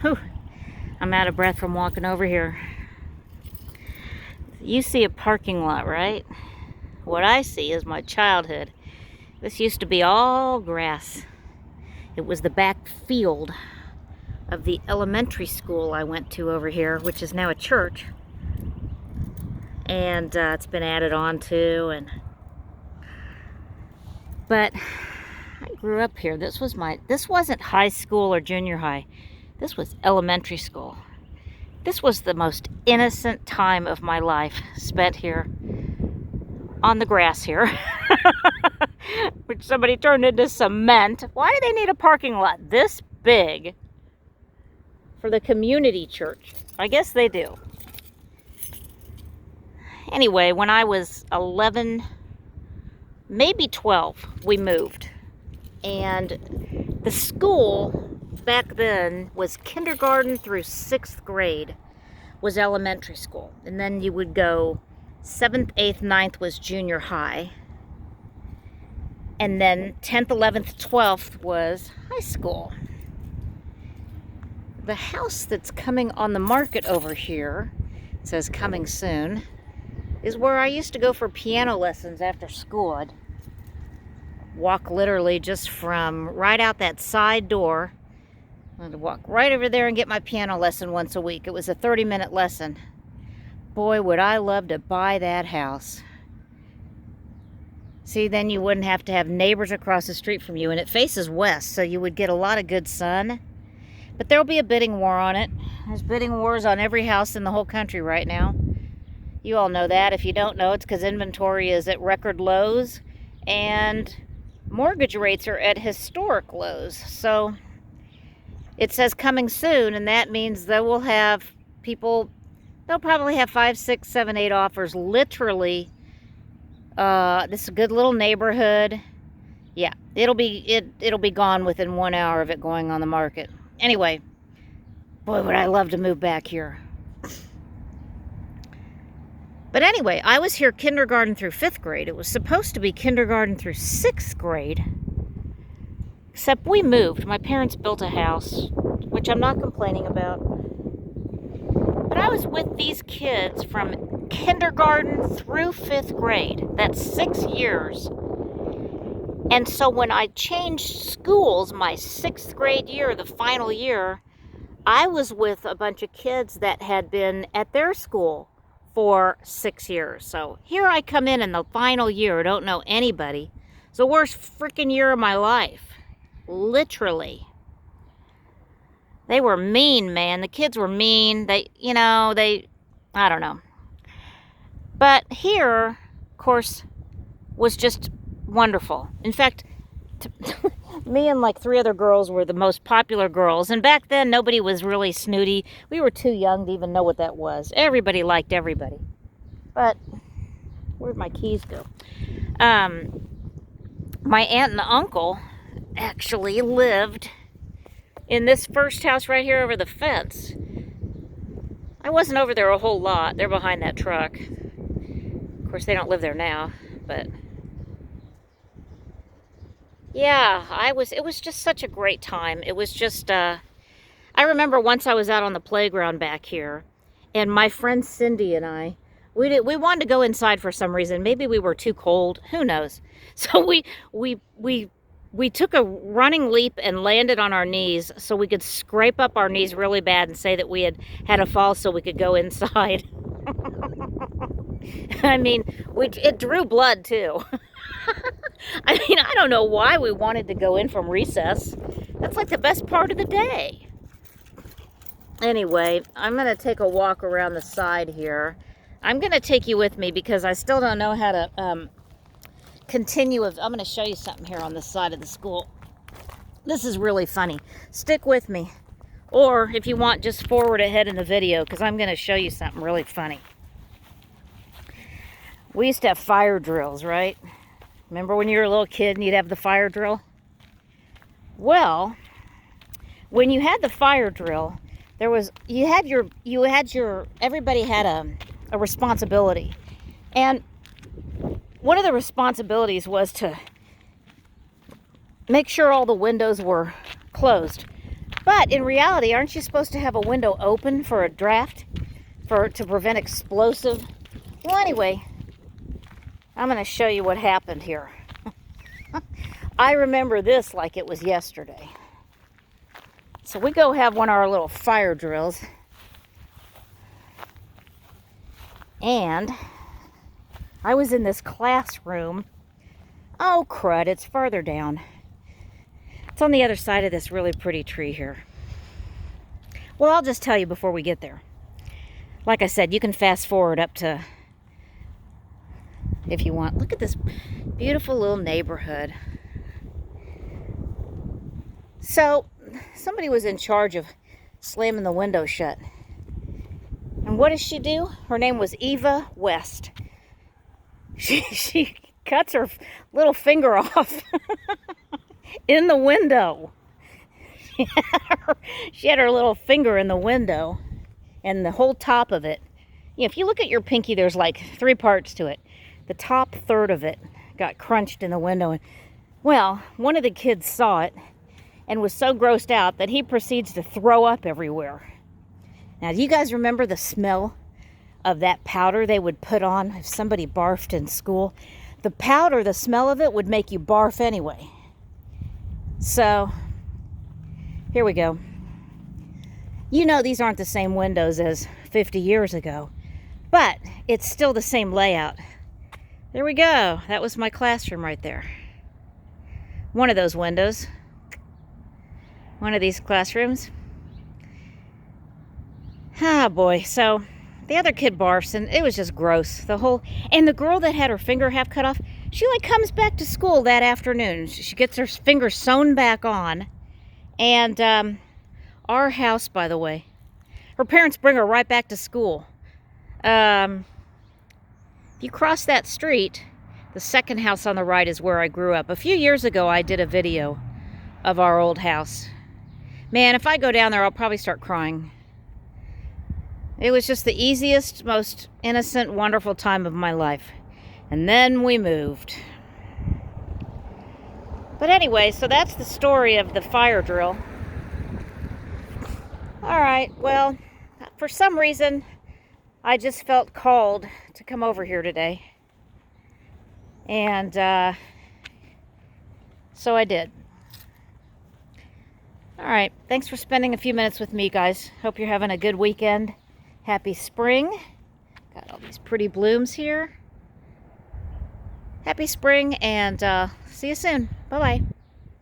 Whew, I'm out of breath from walking over here. You see a parking lot, right? What I see is my childhood. This used to be all grass. It was the back field of the elementary school I went to over here, which is now a church. And it's been added on to. But I grew up here. This wasn't high school or junior high. This was elementary school. This was the most innocent time of my life spent here on the grass here, which somebody turned into cement. Why do they need a parking lot this big for the community church? I guess they do. Anyway, when I was 11, maybe 12, we moved. And the school back then was kindergarten through 6th grade was elementary school. And then you would go 7th, 8th, 9th was junior high. And then 10th, 11th, 12th was high school. The house that's coming on the market over here, it says coming soon, is where I used to go for piano lessons after school. I'd walk literally just from right out that side door. I'd walk right over there and get my piano lesson once a week. It was a 30-minute lesson. Boy, would I love to buy that house. See, then you wouldn't have to have neighbors across the street from you, and it faces west, so you would get a lot of good sun. But there'll be a bidding war on it. There's bidding wars on every house in the whole country right now. You all know that. If you don't know, it's because inventory is at record lows, and mortgage rates are at historic lows. So it says coming soon, and that means they will have people, they'll probably have 5, 6, 7, 8 offers. Literally, this is a good little neighborhood. Yeah, it'll be gone within 1 hour of it going on the market. Anyway, boy, would I love to move back here. But anyway, I was here kindergarten through 5th grade. It was supposed to be kindergarten through 6th grade. Except we moved. My parents built a house, which I'm not complaining about. But I was with these kids from kindergarten through 5th grade. That's 6 years. And so when I changed schools, my 6th grade year, the final year, I was with a bunch of kids that had been at their school for 6 years. So here I come in the final year, don't know anybody. It's the worst freaking year of my life. Literally. They were mean, man. The kids were mean. I don't know. But here, of course, was just wonderful. In fact, me and like 3 other girls were the most popular girls. And back then, nobody was really snooty. We were too young to even know what that was. Everybody liked everybody. But where'd my keys go? My aunt and uncle actually lived in this first house right here over the fence. I wasn't over there a whole lot. They're behind that truck. Of course, they don't live there now, but yeah, it was just such a great time. It was just, I remember once I was out on the playground back here, and my friend Cindy and I, we wanted to go inside for some reason. Maybe we were too cold. Who knows? So we took a running leap and landed on our knees so we could scrape up our knees really bad and say that we had a fall so we could go inside. I mean, it drew blood too. I mean, I don't know why we wanted to go in from recess. That's like the best part of the day. Anyway, I'm going to take a walk around the side here. I'm going to take you with me because I still don't know how to continue. I'm going to show you something here on the side of the school. This is really funny. Stick with me. Or if you want, just forward ahead in the video because I'm going to show you something really funny. We used to have fire drills, right? Remember when you were a little kid and you'd have the fire drill? Well, when you had the fire drill, everybody had a responsibility. And one of the responsibilities was to make sure all the windows were closed. But in reality, aren't you supposed to have a window open for a draft to prevent explosive? Well, anyway, I'm going to show you what happened here. I remember this like it was yesterday. So we go have one of our little fire drills. And I was in this classroom. Oh, crud, it's farther down. It's on the other side of this really pretty tree here. Well, I'll just tell you before we get there. Like I said, you can fast forward up to, if you want. Look at this beautiful little neighborhood. So, somebody was in charge of slamming the window shut. And what does she do? Her name was Eva West. She cuts her little finger off in the window. She had her little finger in the window and the whole top of it. You know, if you look at your pinky, there's like 3 parts to it. The top third of it got crunched in the window. Well, one of the kids saw it and was so grossed out that he proceeds to throw up everywhere. Now, do you guys remember the smell of that powder they would put on if somebody barfed in school? The powder, the smell of it would make you barf anyway. So, here we go. You know these aren't the same windows as 50 years ago, but it's still the same layout. There we go. That was my classroom right there. One of those windows. One of these classrooms. Ah, boy. So the other kid barfs, and it was just gross. And the girl that had her finger half cut off, she like comes back to school that afternoon. She gets her finger sewn back on. And our house, by the way, her parents bring her right back to school. If you cross that street, the second house on the right is where I grew up. A few years ago, I did a video of our old house. Man, if I go down there, I'll probably start crying. It was just the easiest, most innocent, wonderful time of my life. And then we moved. But anyway, so that's the story of the fire drill. All right, well, for some reason, I just felt called to come over here today. And so I did. All right, thanks for spending a few minutes with me, guys. Hope you're having a good weekend. Happy spring. Got all these pretty blooms here. Happy spring, and see you soon. Bye-bye.